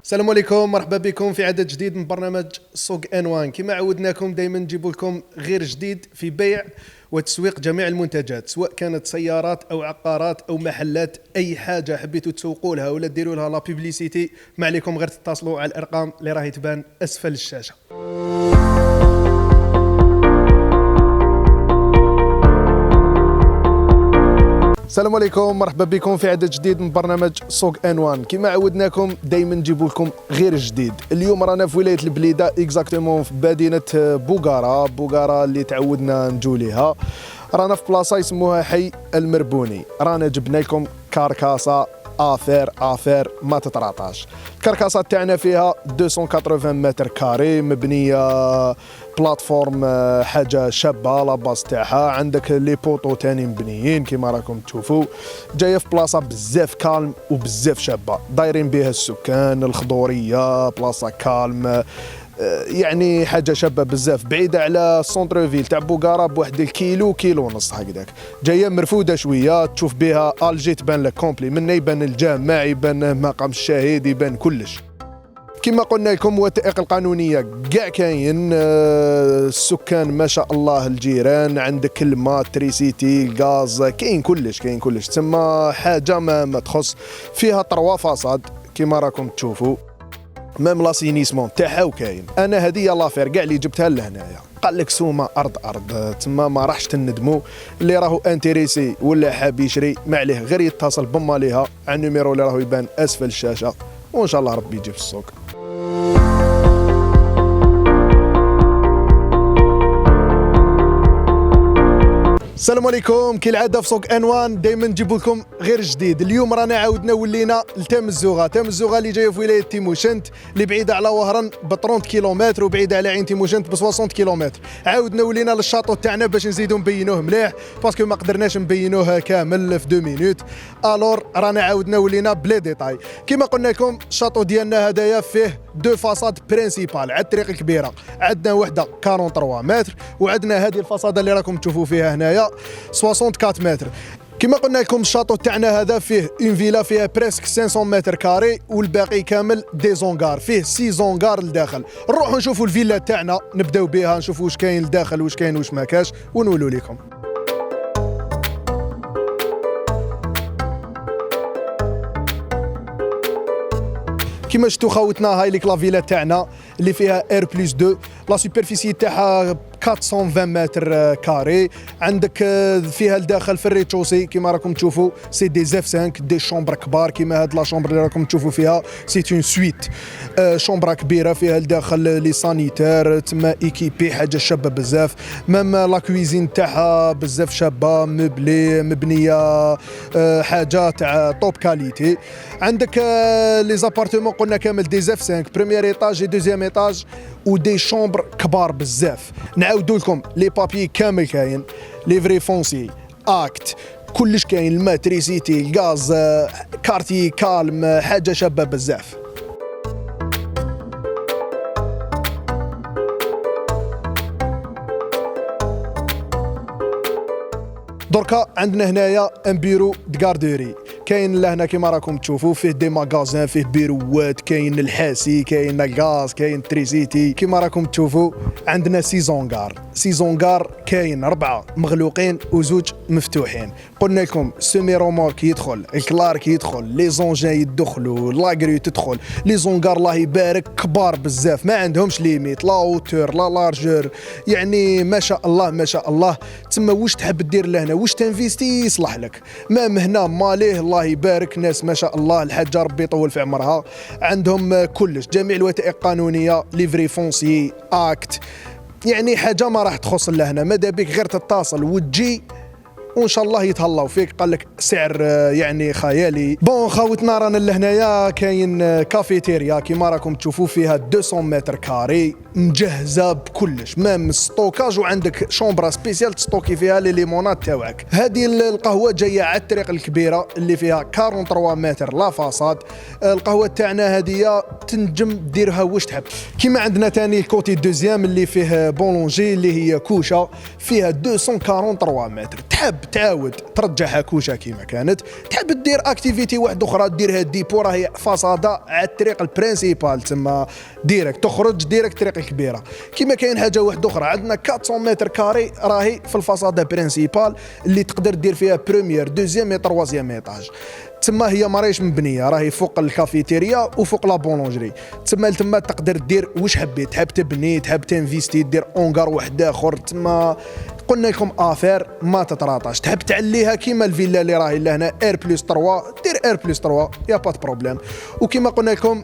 السلام عليكم، مرحبا بكم في عدد جديد من برنامج سوق انوان. كما عودناكم دائما نجيب لكم غير جديد في بيع وتسويق جميع المنتجات، سواء كانت سيارات او عقارات او محلات، اي حاجه حبيتوا تسوقوا لها ولا ديروا لها لا بوبليسيتي، ما عليكم غير تتصلوا على الارقام اللي راهي تبان اسفل الشاشه. السلام عليكم، مرحبا بكم في عدد جديد من برنامج سوق انوان. كما عودناكم دائما نجيب لكم غير جديد. اليوم رانا في ولايه البليده، اكزاكتومون في مدينه بوغارة اللي تعودنا نجو ليها. رانا في بلاصه يسموها حي المربوني. رانا جبنا لكم كاركاسه افير ما تتراطاش. الكركاسه تاعنا فيها 280 متر كاري، مبنيه بلاتفورم حاجه شابه، لا باس تاعها عندك لي بوطو تاني مبنيين كما راكم تشوفوا. جايه في بلاصه بزاف كالم وبزاف شابه، دايرين بها السكان، الخضوريه، بلاصه كالم، يعني حاجه شابه بزاف، بعيده على السونتر فيل تاع بوغارة بواحد الكيلو ونص هكذاك. جايه مرفوده شويه، تشوف بها الجي تبان لك كومبلي، من يبان الجامع، يبان مقام الشهيد، يبان كلش. كما قلنا لكم الوثائق القانونيه كاع كاين، السكان ما شاء الله، الجيران، عندك الماء، تريسيتي، الغاز، كاين كلش تسمى حاجه ما تخص. فيها 3 فاصاد كما راكم تشوفوا، ميم لاسينيسمون تاعها وكاين. انا هذه لافير كاع اللي جبتها لهنايا، قال لك سومه ارض تما، ما راحش تندموا. اللي راهو انتريسي ولا حاب يشري ما عليه غير يتصل بما ليها على النيميرو اللي راهو يبان اسفل الشاشه، وان شاء الله ربي يجي في السوق. السلام عليكم، كالعاده في سوق انوان دائما نجيب لكم غير جديد. اليوم رانا عاودنا ولينا لتام الزوغه اللي جايه في ولايه تيموشنت، اللي بعيده على وهران ب 30 كيلومتر وبعيده على عين تيموشنت ب 60 كيلومتر. عاودنا ولينا للشاطو تاعنا باش نزيدو نبينوه مليح، باسكو ما قدرناش نبينوه كامل في 2 مينوت. الور رانا عاودنا ولينا بلي ديتاي. كما قلنا لكم الشاطو ديالنا هدايا فيه 2 فاصاد برينسيبال على الطريق الكبيره. عندنا وحده 43 متر، وعندنا هذه الفاصاده اللي راكم تشوفوا فيها هنايا 64 متر. كما قلنا لكم الشاطو تاعنا هذا فيه اون فيلا فيها بريسك 500 متر كاري، والباقي كامل دي زونغار، فيه 6 زونغار لداخل. نروحوا نشوفوا الفيلا تاعنا، نبداو بها نشوفوا واش كاين لداخل واش كاين واش ما كاش ونولوا لكم. كما شفتوا خوتنا، هاي ليك لا فيلا تاعنا اللي فيها اير بلس 2، لا سوبرفيسي تاعها 420 متر كاري. عندك فيها الداخل في الريتشوسي كما راكم تشوفوا سي دي زاف 5 دي شومبر كبار، كما هاد لا شومبر اللي راكم تشوفوا فيها سي اون سويت، شومبرا كبيره فيها الداخل لي سانيتير تما ايكيبي، حاجه شابه بزاف. ميم لا كويزين تاعها بزاف شابه، مبلي مبنيه حاجه تاع توب كاليتي. عندك لي زابارتمون قلنا كامل دي زاف 5، بريمير ايطاج دوزيام ايطاج، ودي شومبر كبار بزاف. نعاودوا لكم لي بابي كامل كاين، ليفري فونسي، اكت، كلش كاين، الماتريسيتي، الغاز، كارتي كالم، حاجه شابه بزاف. دركا عندنا هنايا ان بيرو دكاردوري، كاين لهنا كما راكم تشوفوا، فيه دي ماغازان، فيه بيروات، كاين الحاسي، كاين الغاز، كاين تريسيتي. كما راكم تشوفوا عندنا 6 زونغار، كاين 4 مغلوقين و2 مفتوحين. قلنا لكم سيمي رومورك يدخل، الكلارك يدخل، لي زونجان يدخلوا، لاغري تدخل، لي زونغار الله يبارك كبار بزاف، ما عندهمش ليميت، لا اوتور لا لارجور، يعني ما شاء الله. تما واش تحب دير لهنا، واش تنفيستي يصلح لك. مام هنا ماليه الله يبارك، ناس ما شاء الله، الحاجه ربي يطول في عمرها. عندهم كلش، جميع الوثائق القانونيه، ليفري فونسي، اكت، يعني حاجه ما راح تخص لهنا. ماذا بك غير تتصل وتجي وان شاء الله يتهلاو فيك. قال لك سعر يعني خيالي. بون خاوتنا رانا لهنايا كاين كافيتيريا كيما راكم تشوفوا، فيها 200 متر كاري، مجهزه بكلش، مام ستوكاج، وعندك شومبرا سبيسيال تستوكي فيها لي ليمونات تاعك. هذه القهوه جايه على الطريق الكبيره اللي فيها 43 متر لا فاصاد. القهوه تاعنا هذه تنجم ديرها واش تحب. كيما عندنا ثاني الكوتي دوزيام اللي فيه بولونجي اللي هي كوشه، فيها 243 متر، تحب تعاود ترجعها كوشه كيما كانت، تحب دير اكتيفيتي واحده اخرى ديرها ديبو، راهي فاصاده على الطريق البرينسيبال تما ديريكت تخرج ديريكت الطريق الكبيره. كيما كاين حاجه واحده اخرى عندنا 400 متر كاري راهي في الفاصاده برينسيبال اللي تقدر دير فيها بروميير دوزيام وتروازيام ايطاج. تما هي ماريش مبنيه، راهي فوق الكافيتيريا وفوق لا بولونجري. تما تقدر دير واش حبيت، تحب تبني تحب تنفيستي دير اونغار واحد اخر. تما قلنا لكم افير ما تتراطاش، تحب تعليها كيما الفيلا اللي راهي لهنا ار بلس 3 دير ار بلس 3 يا با بروبليم. وكيما قلنا لكم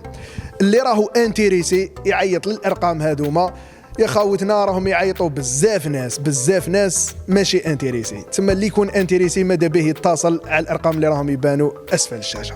اللي راهو انتريسي يعيط للارقام هذوما يا خاوتنا، راهم يعيطوا بزاف ناس ماشي انتريسي. تما اللي يكون انتريسي ماذا به يتصل على الارقام اللي راهم يبانوا اسفل الشاشه.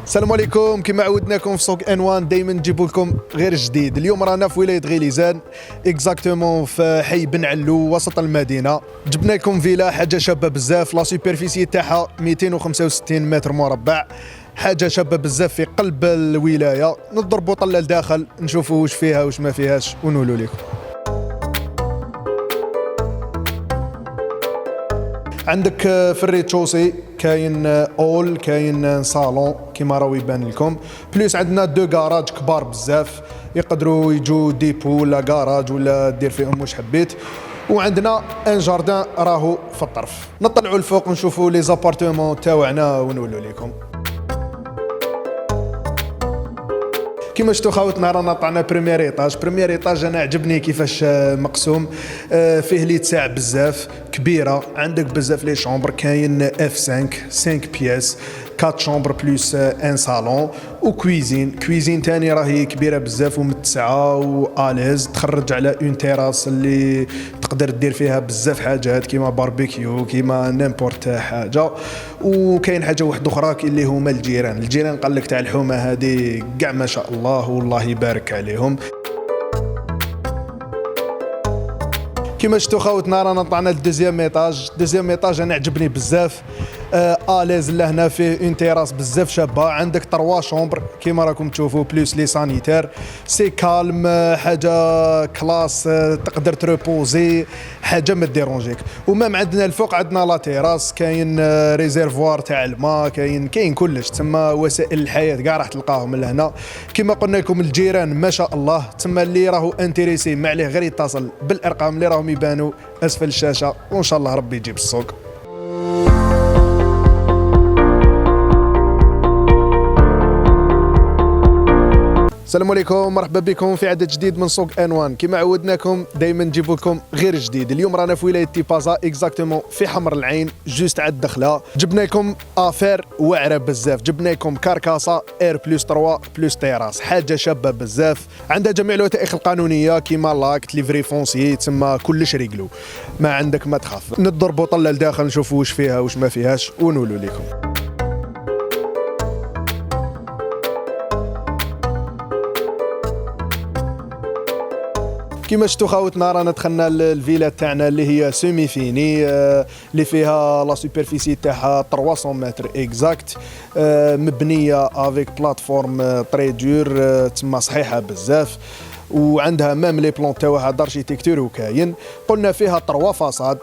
السلام عليكم، كما عودناكم في سوق انوان دائما نجيب لكم غير جديد. اليوم رانا في ولايه غليزان اكزاكتومون في حي بن علو وسط المدينه. جبنا لكم فيلا حاجه شابه بزاف، لا سوبرفيسي تاعها 265 متر مربع، حاجه شابه بزاف في قلب الولايه. نضربوا طله لداخل نشوفوا واش فيها واش ما فيهاش ونقولوا لكم. عندك في الريتشوسي كاين اول، كاين صالون كيما راهو يبان لكم، بليس عندنا دو كراج كبار بزاف يقدروا يجوا ديبو ولا كراج ولا دير فيهم واش حبيت. وعندنا ان جاردان راهو في الطرف. نطلعوا الفوق نشوفوا لي زابارتمون تاوعنا ونقولوا لكم. كيما شفتوا خاوتنا رانا طلعنا بريمير ايطاج. انا عجبني كيفاش مقسوم، فيه لي تساع بزاف كبيره، عندك بزاف لي شومبر، كاين اف 5 بياس 4 شومبر بلس ان صالون وكويزين تاني راهي كبيره بزاف ومتسعه واليز، تخرج على اون تيراس اللي تقدر دير فيها بزاف حاجات كيما باربيكيو كيما نيمبورت حاجه. وكاين حاجه واحده اخرى اللي هما الجيران قال لك تاع الحومه هذه كاع ما شاء الله والله يبارك عليهم. كيما شفتوا خاوتنا رانا طلعنا للدوزيام ايطاج انا عجبني بزاف، اليز لهنا فيه اون تيراس بزاف شابه، عندك 3 شومبر كيما راكم تشوفوا بلوس لي سانيتير، سي كالم، حاجه كلاس، تقدر تروبوزي، حاجه ما ديرونجيك. ومام عندنا الفوق عندنا لا تيراس، كاين ريزيرفوار تاع الماء، كاين كلش، تما وسائل الحياه كاع راح تلقاهم لهنا. كيما قلنا لكم الجيران ما شاء الله، تما اللي راهو انتريسي ما عليه غير يتصل بالارقام اللي راهم يبانوا اسفل الشاشه، وان شاء الله ربي يجيب السوق. السلام عليكم، مرحبا بكم في عدد جديد من سوق انوان. كما عودناكم دائما نجيب لكم غير جديد. اليوم رانا في ولايه تيبازا اكزاكتومون في حمر العين جوست على الدخله. جبنا لكم افير واعره بزاف، جبنا لكم كاركاسه ار بلس 3 بلس تيراس، حاجه شابه بزاف، عندها جميع الوثائق القانونيه كيما لاكت ليفري فونسي، تما كلش ريقلو، ما عندك ما تخاف. نضربوا طله لداخل نشوفوا واش فيها واش ما فيهاش ونقولوا لكم. كيما شفتوا خاوتنا رانا دخلنا الفيلا تاعنا اللي هي سيمي فيني، اللي فيها لا سوبرفيسي تاعها 300 متر اكزاكت، مبنيه افيك بلاتفورم طري دور، تما صحيحه بزاف، وعندها مام لي بلون تاعها دارشيتكتور وكاين. قلنا فيها 3 فاصاد،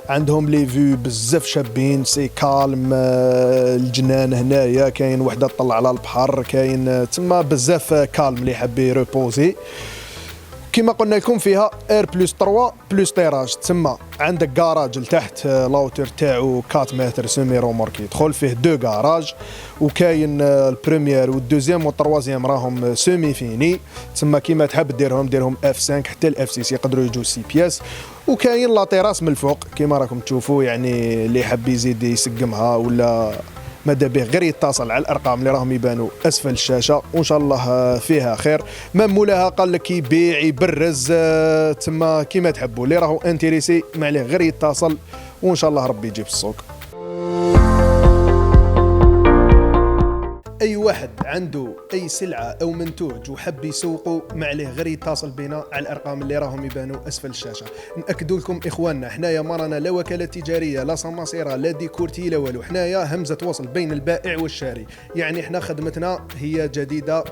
عندهم لي فيو بزاف شابين، سي كالم، الجنان هنايا كاين وحده تطلع على البحر، كاين تما بزاف كالم اللي حاب يروبوزي. كما قلنا لكم فيها ار بلس 3 بلس تيراج، تسمى عندك كراج لتحت لاوتر تاعو 4 متر سيمي رومورك يدخل فيه 2 كراج، وكاين البريمير والدوزيام والتروازيام راهم سيمي فيني، تسمى كيما تحب ديرهم اف 5 حتى الاف 6 يقدروا يجوا 6 بياس. وكاين لا تيراس من الفوق كيما راكم تشوفوا، يعني اللي حاب يزيد يسقمها ولا ماذا به غير يتصل على الارقام اللي راهم يبانوا اسفل الشاشه، وان شاء الله فيها خير. مام مولاها قال لك يبيع يبرز، تما كيما تحبوا، اللي راهو انتريسي ما عليه غير يتصل، وان شاء الله ربي يجيب السوق. اي واحد عنده اي سلعه او منتوج وحب يسوقه ما عليه غير يتصل بنا على الارقام اللي راهم يبانوا اسفل الشاشه. ناكدوا لكم اخواننا حنايا ما رانا لا وكاله تجاريه لا سماسره لا ديكورتي لا والو، حنايا همزه وصل بين البائع والشاري. يعني حنا خدمتنا هي جديده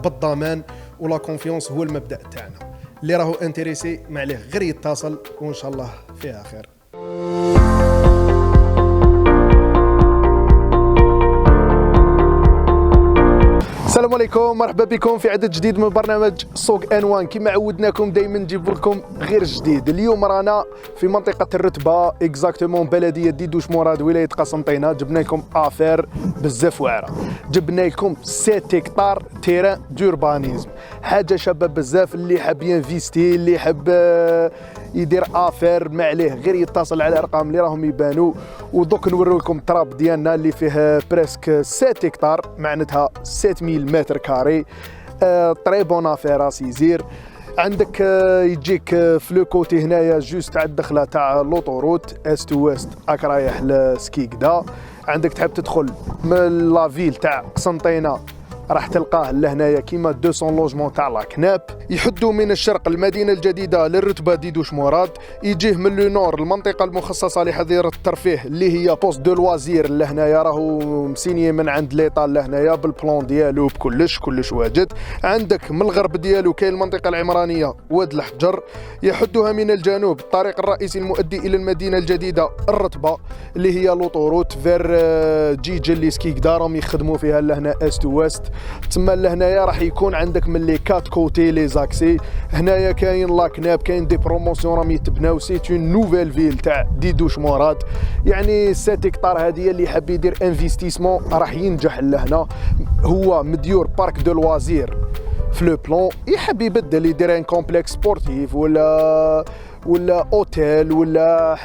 بالضمان ولا كونفيونس هو المبدا تاعنا. اللي راهو انتريسي ما عليه غير يتصل وان شاء الله فيها خير. السلام عليكم، مرحبا بكم في عدد جديد من برنامج سوق انوان. كما عودناكم دائما نجيب لكم غير جديد. اليوم رانا في منطقه الرتبه اكزاكتومون بلديه ديدوش مراد ولايه قسنطينه. جبنا لكم افير بزاف واعره، جبنا لكم 7 هكتار تيران دوربانيزم، حاجه شابه بزاف. اللي حاب ينفيستي، اللي حاب يدير افير ما عليه غير يتصل على الارقام اللي راهم يبانوا. ودوك نوريو لكم التراب ديالنا اللي فيه بريسك 7 هكتار معناتها 7000 متر كاري. طري بون افير سيزير. عندك يجيك في لو كوتي هنايا جوست على الدخله تاع لوطوروت است ويست راك رايح لسكيكدا. عندك تحب تدخل من لافيل تاع قسنطينه راح تلقاه لهنايا كيما 200 لوجمون تاع لاكناب. يحدوا من الشرق المدينه الجديده للرتبه ديدوش مراد، يجيه من لو نور المنطقه المخصصه لحظيره الترفيه اللي هي بوست دو لوازير لهنايا، راهو مسيني من عند ليطا لهنايا بالبلان ديالو كلش واجد. عندك من الغرب ديالو كاين المنطقه العمرانيه واد الحجر. يحدوها من الجنوب الطريق الرئيسي المؤدي الى المدينه الجديده الرتبه اللي هي لوطوروت فير جيجلي سكيكدا، راهم يخدموا فيها لهنا است ويست. تما لهنايا راح يكون عندك من لي كات كوتي لي زاكسي. هنايا كاين لاكناب، كاين دي بروموسيون راهم يتبناو. سي اون نوفيل فيل تاع ديدوش مراد. يعني 7 هكتار هذه اللي حاب يدير انفستيسمون راح ينجح لهنا. هو مديور بارك دو لوازير في لو بلان، يحب يبدل يدير ان كومبلكس سبورتيف ولا اوتيل ولا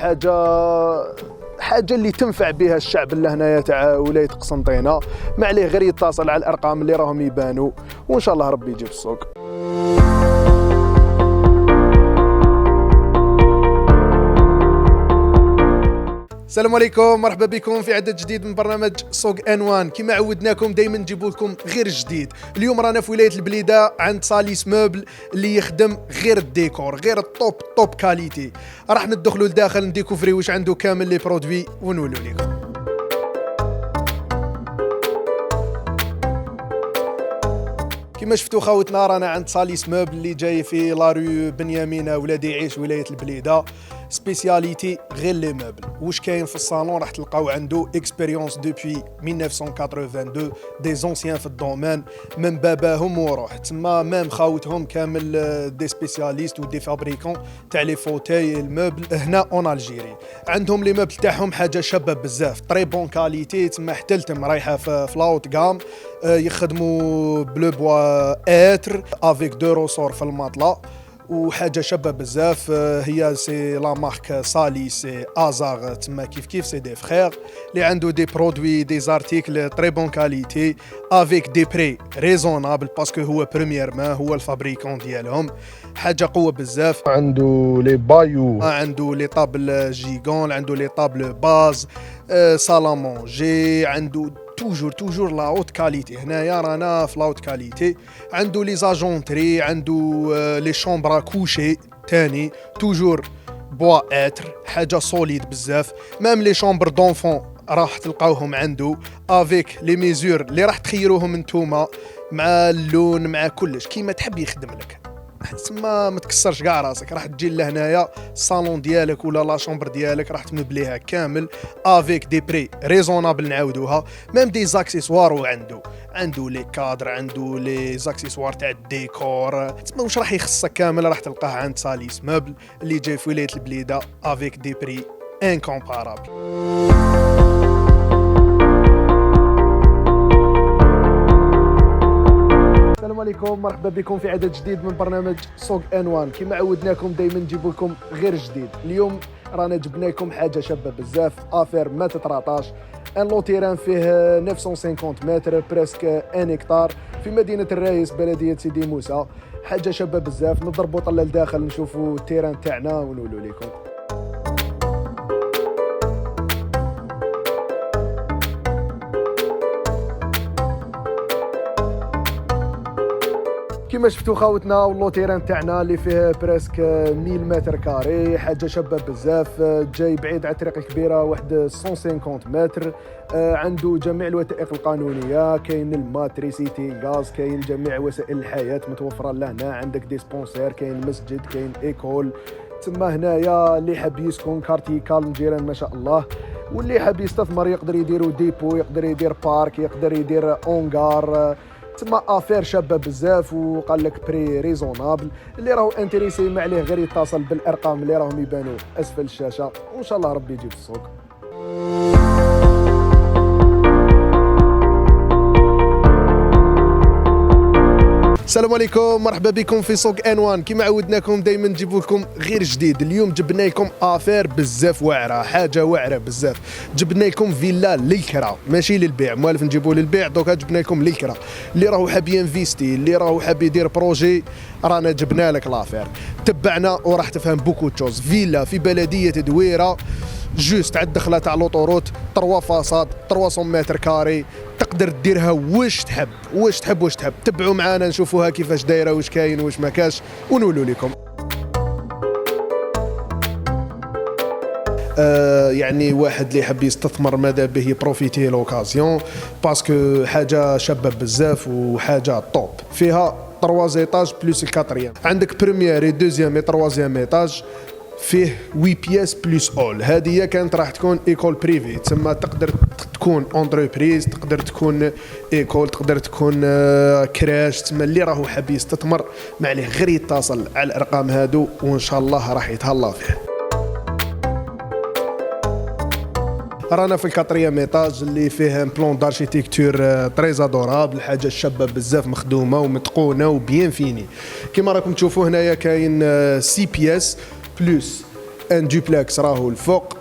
حاجه اللي تنفع بها الشعب اللي هنايا تاع ولايه قسنطينه. ما عليه غير يتصل على الارقام اللي راهم يبانوا وان شاء الله ربي يجيب السوق. السلام عليكم، مرحبا بكم في عدد جديد من برنامج سوق انوان. كما عودناكم دائما نجيب لكم غير جديد. اليوم رانا في ولايه البليده عند ساليس موبل اللي يخدم غير الديكور، غير التوب كاليتي. راح ندخلوا لداخل نديكوفري واش عنده كامل لي برودوي ونولوا لكم. كما شفتوا خاوتنا رانا عند ساليس موبل اللي جاي في لاريو بنيامين ولادي عيش ولايه البليده. سبيسياليتي غير لي موبل. واش كاين في الصالون راح تلقاو عنده اكسبيريونس دوبوي 1982 دي زونسيان في الدومين من باباهم وروح تما ميم خاوتهم كامل دي سبيسياليست ودي فابريكون تاع لي فوتاي الموبل هنا اون الجيري. عندهم لي موبل تاعهم حاجه شابه بزاف، طري بون كاليتي. تما حتى لتم رايحه في لاوت غام. يخدموا بلو بوا اتر افيك دو روسور في الماطله وحاجه شابه بزاف. هي سي لا مارك سالي سي ازار تما كيف سي دي فخير اللي عنده دي برودوي دي زارتيكل تري بون كاليتي افيك دي بري ريزونابل باسكو هو بريميرمون هو الفابريكون ديالهم. حاجه قوه بزاف. عنده لي بايو، عنده لي طابل جيغون، عنده لي طابل باز سالامونجي، عنده توجور لا هوت كاليتي. هنايا رانا في لا هوت كاليتي. عنده لي زاجونتري، عنده لي شومبرا كوشي تاني توجور بوا اتر، حاجه سوليد بزاف. ميم لي شومبر دونفون راح تلقاوهم عنده افيك لي ميزور اللي راح تخيروهم نتوما مع اللون مع كلش كيما تحب يخدم لك. تسمى ما تكسرش كاع راسك، راح تجي لهنايا الصالون ديالك ولا لا شومبر ديالك راح تمبليها كامل افيك دي بري ريزونابل. نعاودوها ميم دي زاكسيسوار عنده لي كادر، عنده لي زاكسيسوار تاع الديكور. تسمى واش راح يخصك كامل راح تلقاه عند ساليس موبل اللي جاي في ولايه البليده افيك دي بري انكومبارابل. السلام عليكم، مرحبا بكم في عدد جديد من برنامج سوق انوان. كما عودناكم دائما نجيب لكم غير جديد. اليوم رانا جبنا لكم حاجه شابه بزاف، افير ما تتراطاش. ان لو تيران فيه 950 متر بريسك 1 هكتار في مدينه الرايس بلديه سيدي موسى. حاجه شابه بزاف. نضربوا طله لداخل نشوفوا التيران تاعنا ونقولوا لكم. كما شفتوا خاوتنا واللوتيران تاعنا اللي فيه بريسك 1000 متر كاري، حاجه شابه بزاف، جاي بعيد على الطريق الكبيره واحد 150 متر. عنده جميع الوثائق القانونيه، كاين الماتريسيتي غاز، كاين جميع وسائل الحياه متوفره لهنا. عندك ديسبونسير، كاين مسجد، كاين ايكول. تما هنايا اللي حاب يسكن كارتي كالم جيران ما شاء الله، واللي حاب يستثمر يقدر يديروا ديبو، يقدر يدير بارك، يقدر يدير اونغار. تما افير شابه بزاف، وقال لك بري ريزونابل. اللي راهو انتريسي ما عليه غير يتصل بالارقام اللي راهم يبانوا اسفل الشاشه، وان شاء الله ربي يجيب السوق. السلام عليكم، مرحبا بكم في سوق انوان. كما عودناكم دائما نجيب لكم غير جديد. اليوم جبنا لكم افير بزاف واعره، حاجه واعره بزاف. جبنا لكم فيلا للكرا ماشي للبيع، موالف نجيبوه للبيع، دوكا جبنا لكم للكرا. اللي راهو حاب ينفيستي، اللي راهو حاب يدير بروجي، رانا جبنا لك لافير. تبعنا وراح تفهم بوكو تشوز. فيلا في بلديه دويره، جوست على الدخله تاع لوطوروت، 3 فاصاد 300 متر كاري، تقدر ديرها واش تحب واش تحب واش تحب. تبعوا معانا نشوفوها كيفاش دايره، واش كاين واش ما كاش، ونقولوا لكم. يعني واحد اللي يحب يستثمر ماذا به يبروفيتي لوكازيون، باسكو حاجه شابه بزاف وحاجه طوب. فيها 3 ايطاج بلوس الكاتريام، عندك بريمير دوزيام اي تروازيام ايطاج، فيه 8 بياس بلوس اول. هذه كانت راح تكون ايكول بريفي، تسمى تقدر تكون اونتربريز، تقدر تكون ايكول، تقدر تكون كراش. تسمى اللي راهو حاب يستثمر ما عليه غير يتصل على الارقام هادو، وان شاء الله راح يتهلا فيه. رانا في الكاتريام ايطاج اللي فيه بلون دارشيتيكتور تريز ادورابل، حاجه شابه بزاف، مخدومه ومتقونه وبيان فيني. كما راكم تشوفوا هنايا كاين 6 بياس بلوس ان دوبلكس راهو الفوق،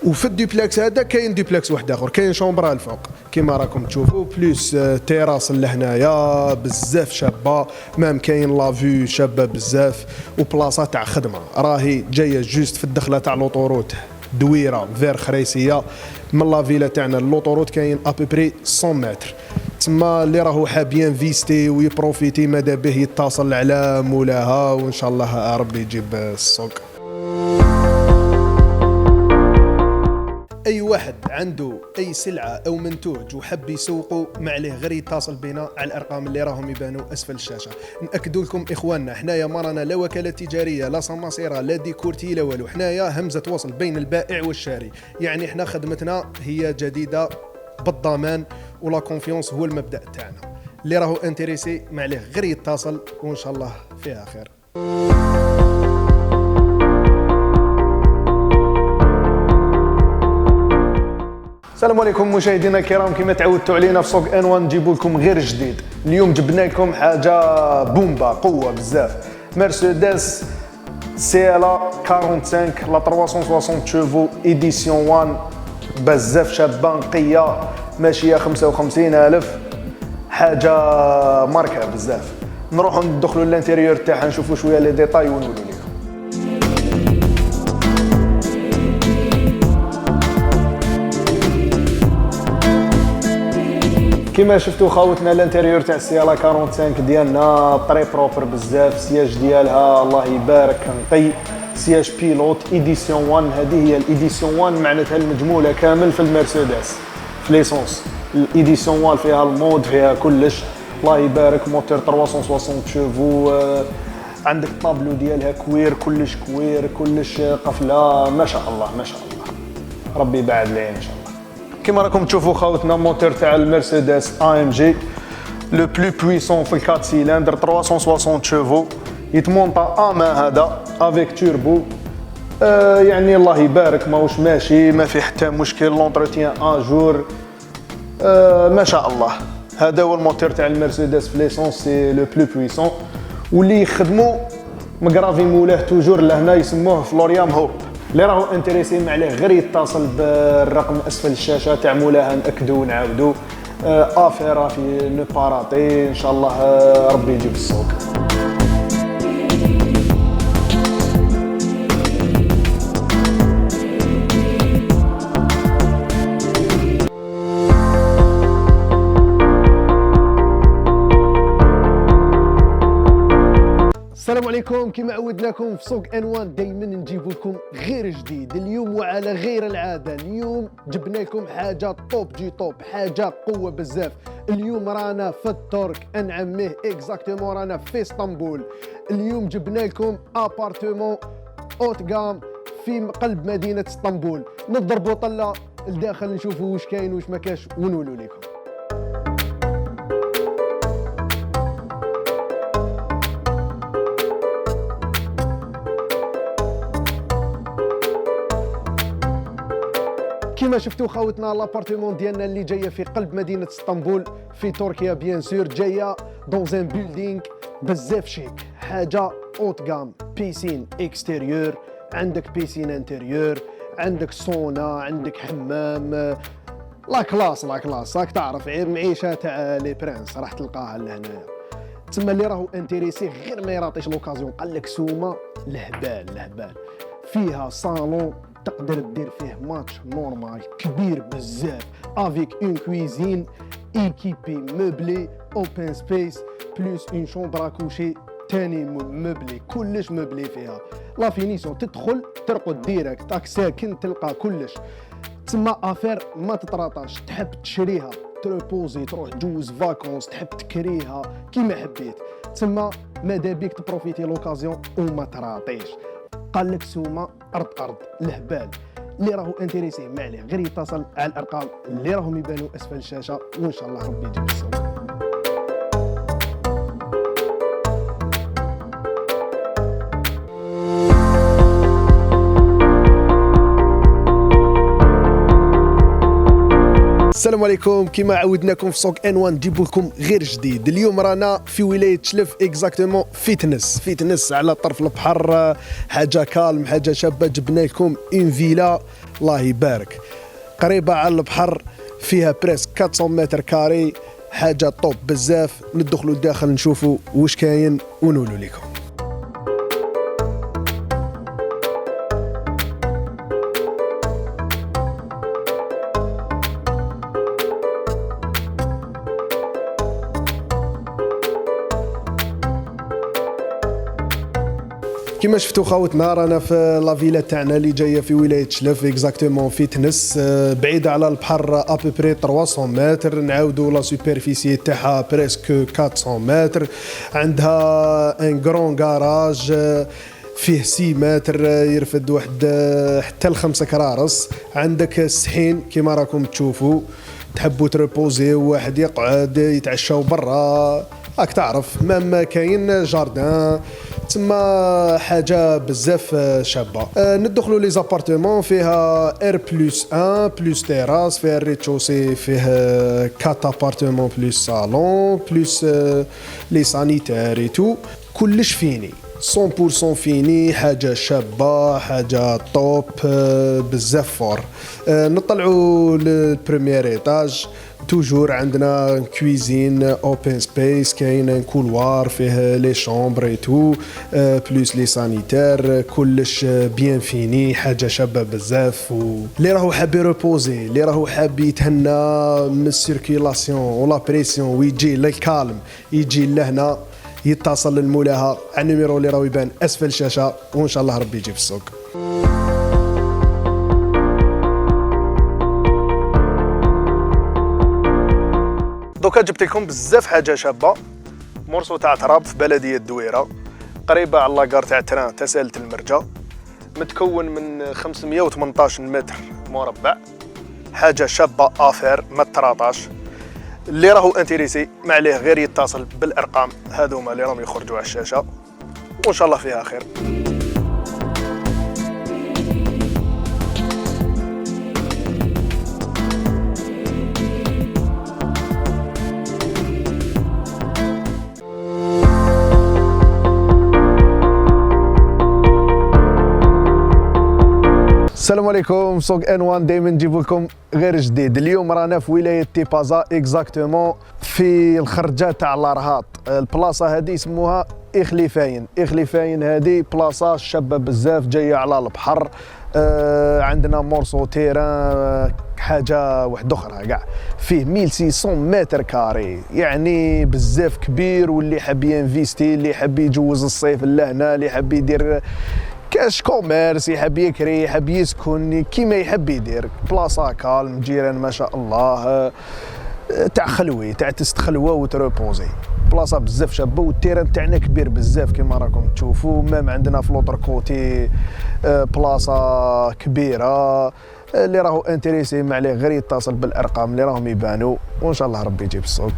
وفي الدوبلكس هذا كاين دوبلكس واحد اخر، كاين شومبرا الفوق كما راكم تشوفوا، بلوس تيراس لهنايا بزاف شابه، مام كاين لافيو شابه بزاف، وبلاصه تاع خدمه راهي جايه جوست في الدخله تاع لوطوروت دويره فير خريسيه. من لا فيلا تاعنا اللوطوروت كاين ابيبري 100 متر. تما اللي راهو حاب ينفيستي ويبروفيتي ماذا به يتصل على مولاها، وان شاء الله ربي يجيب السوق. اي واحد عنده اي سلعه او منتوج وحب يسوقه ما عليه غير يتصل بنا على الارقام اللي راهم يبانوا اسفل الشاشه. ناكدوا لكم اخواننا، حنايا ما رانا لا وكاله تجاريه لا سماسيره لا ديكورتي لا والو، حنايا همزه وصل بين البائع والشاري. يعني حنا خدمتنا هي جديده بالضمان، ولا كونفيونس هو المبدا تاعنا. اللي راهو انتريسي ما عليه غير يتصل، وان شاء الله فيها خير. السلام عليكم مشاهدينا الكرام، كما تعودتوا علينا في سوق انوان نجيبوا لكم غير جديد. اليوم جبنا لكم حاجه بومبا قوه بزاف، مرسيدس سي ال 45 لا 360 شوفو ايديسيون 1، بزاف شابه نقيه، ماشيه 55,000، حاجه ماركه بزاف. نروحوا ندخلوا للانتيريور تاعها نشوفوا شويه لي ديتاي ونقولوا لكم. كما شفتوا خاوتنا الانتيريور تاع السياله 45 ديالنا طري بروبر بزاف. السياج ديالها الله يبارك نقي، سياج بيلوت ايديسيون 1. هذه هي الايديسيون 1، معناتها المجموله كامل في المرسيدس في ليسونس. الايديسيون 1 فيها المود، فيها كلش، الله يبارك. موتور 360 شوفو، عندك الطابلو ديالها كوير، كلش كوير، كلش قفله، ما شاء الله ما شاء الله، ربي يبعد العين ان شاء الله. كما راكم تشوفوا خاوتنا موتور تاع المرسيدس ام جي لو بلو بويسون في 4 سيلندر 360 شوفو، يتمونطا اما هذا افيك توربو. يعني الله يبارك ماهوش ماشي، ما في حتى مشكل، لونتروتيان اجور، ما شاء الله. هذا هو الموتور تاع المرسيدس في ليسونس، سي لو بلو بويسون، واللي يخدموا مقرافي مولاه توجور لهنا يسموه فلوريام هوب. اللي راهو انتريسي ما عليه غير يتصل بالرقم اسفل الشاشه تاع مولاها، ناكدوا ونعاودوا. افيرا في نو باراتي، ان شاء الله ربي يجيب السوق. عليكم. كما عودناكم في سوق انوان دائما نجيب لكم غير جديد. اليوم وعلى غير العاده، اليوم جبنا لكم حاجه توب جي توب، حاجه قوه بزاف. اليوم رانا في الترك انعميه اكزاكتومون، رانا في اسطنبول. اليوم جبنا لكم ابارتمون اوت غام في قلب مدينه اسطنبول. نضربوا طله لداخل نشوفوا واش كاين واش ما كاش ونقولوا لكم. كما شفتوا خاوتنا لابارتمون ديالنا اللي جايه في قلب مدينه اسطنبول في تركيا، بيان سور جايه دون ان بيلدينغ بزاف شيك، حاجه اوت غام. بيسين اكستيريور، عندك بيسين انتيريور، عندك سونا، عندك حمام، لا كلاس لا كلاس. راك تعرف معيشه تاع لي برانس راح تلقاها لهنايا. تما اللي راهو انتريسي غير ما يراطيش لوكازيون، قال لك سومه لهبال لهبال. فيها صالون تقدر دير فيه ماتش نورمال كبير بزاف، افيك اون كويزين ايكيبي موبلي اوبن سبيس بلوس اون شومبر كوشي تاني موبلي، كلش موبلي فيها. لا فينيسيون تدخل ترقد ديريكت، تاك ساكن تلقى كلش. تسمى افير ما تتراطاش، تحب تشريها تروبوزي تروح تجوز فاكونس، تحب تكريها كيما حبيت. تسمى ماذا بيك تبروفيتي لوكازيون وما تراطيش. قال لك سومه ارض الهبال. اللي راهو انتريسي ما عليه غير يتصل على الارقام اللي راهم يبانوا اسفل الشاشه، وان شاء الله ربي يجيب الصوت. السلام عليكم. كما عودناكم في سوق انوان نجيب لكم غير جديد. اليوم رانا في ولايه شلف اكزاكتومون فيتنس على طرف البحر، حاجه كالم حاجه شابه. جبنا لكم اون فيلا الله يبارك قريبه على البحر، فيها بريس 400 متر كاري، حاجه طوب بزاف. ندخلوا لداخل نشوفوا واش كاين ونقولوا لكم. كما شفتوا خاوتنا رانا في لا فيلا تاعنا اللي جايه في ولايه شلف اكزاكتومون فيتنس، بعيده على البحر ابوبري 300 متر. نعاودوا لا سوبرفيسي تاعها بريسك 400 متر. عندها ان غران غاراج فيه 6 متر يرفد واحد حتى ل5 كرارس. عندك السحين كما راكم تشوفوا، تحبوا تريبوزي واحد يقعد يتعشاو برا، راك تعرف. مام كاين جاردان، تما حاجه بزاف شابه. ندخلوا لي زابارتمون، فيها ار بلس 1 بلس تيراس، فيها الريتشوسي، فيه 4 ابارتمون بلس صالون بلس لي سانيتير اي تو، كلش فيني 100% فيني، حاجه شابه حاجه توب بزاف فور. نطلعوا للبريمير ايتاج، توجور عندنا كويزين اوبن سبيس، كاين كولوار فيه لي شومبر اي تو بلوس لي سانيتير، كلش بيان فيني، حاجه شابه بزاف. اللي راهو حاب يروبوزي، اللي راهو حاب يتهنى من السيركيلاسيون ولا بريسيون ويجي للكالم، يجي لهنا يتصل للمولاها على النيميرو اللي راهو يبان اسفل الشاشه، وان شاء الله ربي يجي في السوق. دوكا جبت لكم بزاف حاجه شابه. مرسو تاع تراب في بلديه الدويره، قريبه على لاكار تاع تران تاع سالة المرجة، متكون من 518 متر مربع، حاجه شابه افير ما تراطاش. اللي راهو انتريسي ما عليه غير يتصل بالارقام هذوما اللي راهم يخرجوا على الشاشه، وان شاء الله فيها خير. السلام عليكم. سوق انوان دائما نجيب لكم غير جديد. اليوم رانا في ولايه تيبازا اكزاكتومون في الخرجه تاع الارهاط. البلاصه هذه يسموها اخليفاين. اخليفاين هذه بلاصه شابه بزاف، جايه على البحر، عندنا مورسو تيران حاجه واحده اخرى كاع فيه 1600 متر كاري، يعني بزاف كبير. واللي حاب ينفيستي، اللي حاب يجوز الصيف لهنا، اللي حاب يدير كاش كوميرس، يحب يكري، يحب يسكن كيما يحب يدير. بلاصه كالم، جيران ما شاء الله، تاع خلوي، تاع تستخلوى وتروبوزي. بلاصه بزاف شابه، والتيران تاعنا كبير بزاف كيما راكم تشوفوا. مام عندنا في لوطر كوتي بلاصه كبيره. اللي راهو انتريسي ما عليه غير يتصل بالارقام اللي راهم يبانوا، وان شاء الله ربي يجيب السوق.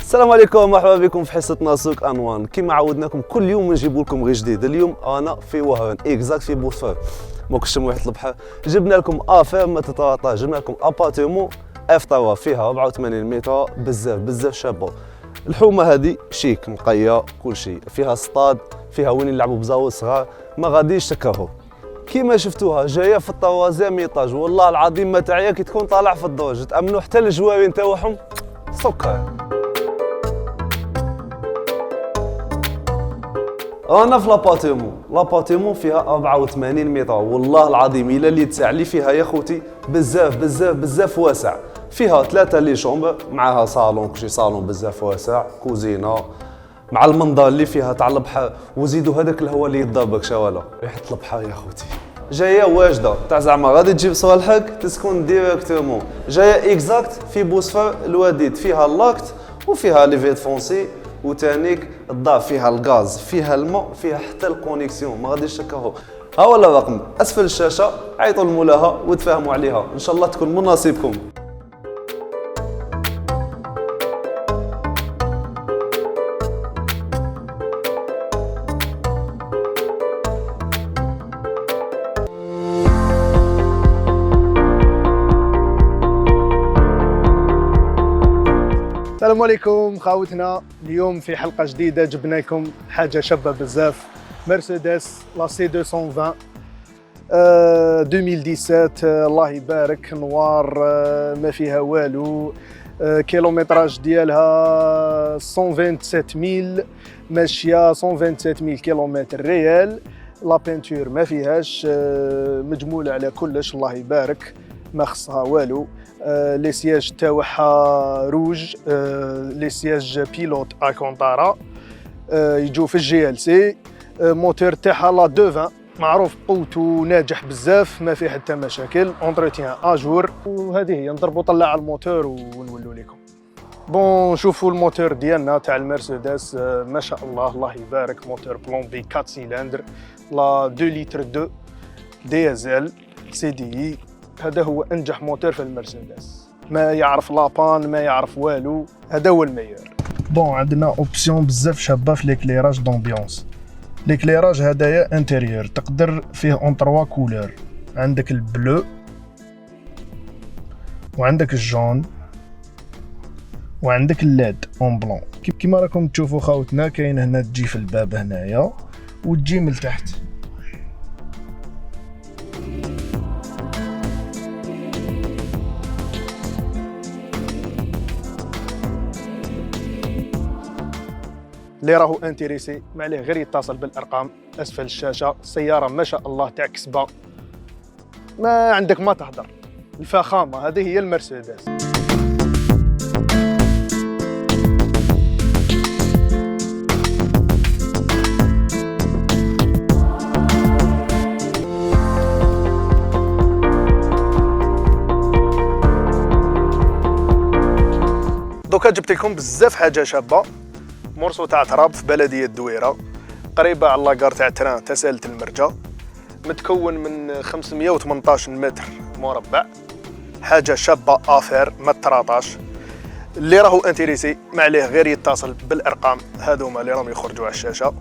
السلام عليكم، مرحبا بكم في حصتنا سوق انوان. كما عودناكم كل يوم نجيب لكم غير جديد. اليوم انا في وهران اكزاكت في بوفار موكشم واحد البحر. جبنا لكم افير ما تتواطاش، جبنا لكم ابارتمون اف تاور فيها 84 متر، بزاف شابه. الحومه هذه شيك نقيه كل شيء، فيها سطاد، فيها وين يلعبوا بزاويه صغار، ما غاديش تكرهوا. كيما شفتوها جايه في الطوازيم ايطاج، والله العظيم ما تعيا كي تكون طالع في الدرج، تامنوا حتى الجوارين تاعهم سكر. انا في لابارتمون فيها 84 متر، والله العظيم الا اللي تسع لي فيها يا خوتي بزاف واسع. فيها 3 لي شومبر معاها صالون، كلشي صالون بزاف واسع، كوزينه مع المنظر اللي فيها تاع البحر، وزيدوا هذاك الهواء اللي يضربك شوالا ريحه البحر يا خوتي. جايه واجده تاع زعما غادي تجيب صالحك تسكن ديريكتومون. جايه اكزاكت في بوسفر الوديد، فيها اللاكت وفيها لي فيت فونسي، وتانيك الدار فيها الغاز، فيها الماء، فيها حتى الكونيكسيون، ما غاديش تكرهوا. ها هو الرقم اسفل الشاشه، عيطوا المولاها وتفاهموا عليها، ان شاء الله تكون من نصيبكم. السلام عليكم خاوتنا. اليوم في حلقة جديدة جبنا لكم حاجة شابة بزاف، مرسيدس لا سي 220 2017. الله يبارك، نوار، ما فيها والو. كيلومتراج ديالها 127000 ماشية، 127000 كيلومتر ريال. لا بينتور ما فيهاش، مجمولة على كلش، الله يبارك، ما خصها والو. لي سياج تاعها روج، لي سياج بيلوت اكونطارا، يجوا في الجي ال سي. موتور تاعها لا 220 معروف، قوته ناجح بزاف، ما فيه حتى مشاكل، اونتروتيان اجور. وهذه هي، نضربوا طلع على الموتور ونولوا لكم. بون شوفوا الموتور ديالنا تاع المرسيدس، ما شاء الله الله يبارك. موتور بلومبي 4 سيلندر، لا 2 لتر 2 ديزل سي دي اي. هذا هو انجح موتور في المرسيدس، ما يعرف لابان، ما يعرف والو، هذا هو الميور. بون عندنا اوبسيون بزاف شابه في ليكليراج دومبيونس. ليكليراج هدايا انتيريور، تقدر فيه اون 3 كولور، عندك البلو وعندك الجون وعندك الليد اون بلون. كيما راكم تشوفوا خاوتنا، كاين هنا تجي في الباب هنايا وتجي من تحت. اللي راهو انتريسي ما عليه غير يتصل بالارقام اسفل الشاشه. السياره ما شاء الله تاع كسبه، ما عندك ما تهدر، الفخامه هذه هي المرسيدس. دوكا جبت لكم بزاف حاجه شابه. مرسو تاع تراب في بلديه الدويره، قريبه على لاكار تاع تران تسالة المرجة، متكون من 518 متر مربع. حاجه شابه افير ما تراطاش. اللي راهو انتريسي ما عليه غير يتصل بالارقام هذوما اللي راهم يخرجوا على الشاشه.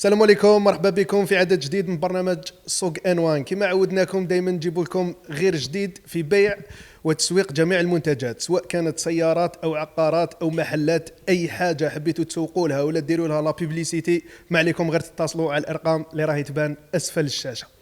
السلام عليكم، مرحبا بكم في عدد جديد من برنامج سوق انوان. كما عودناكم دائما نجيب لكم غير جديد في بيع وتسويق جميع المنتجات، سواء كانت سيارات او عقارات او محلات، اي حاجه حبيتوا تسوقوا لها ولا ديروا لها لا بيبليسيتي، ما عليكم غير تتصلوا على الارقام اللي راهي تبان اسفل الشاشه.